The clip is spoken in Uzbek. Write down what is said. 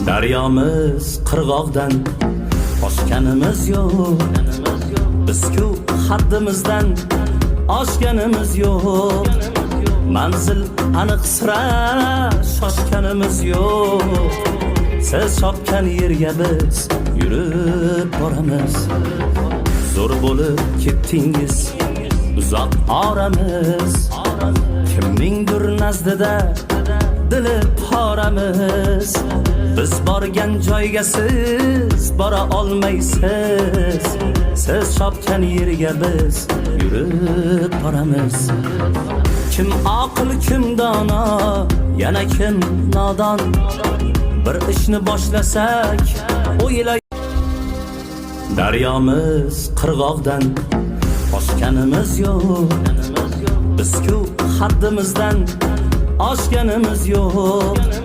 Daryomiz qirg'oqdan oshganimiz yo'q. Biz-ku haddimizdan oshganimiz yo'q. Manzil aniq sira shoshganimiz yo'q. Siz chopgan yerga biz yurib boramiz. Zo'r bo'lib ketdingiz uzoq oramiz. Kimningdir nazdida dili poramiz. Biz borgan joyga siz bora olmaysiz. Siz chopgan yerga biz yurib boramiz. Kim aql, kim dono, yana kim nodon. Bir ishni boshlasak o'yla. Daryomiz qirg'oqdan oshganimiz yo'q. Biz-ku haddimizdan oshganimiz yo'q.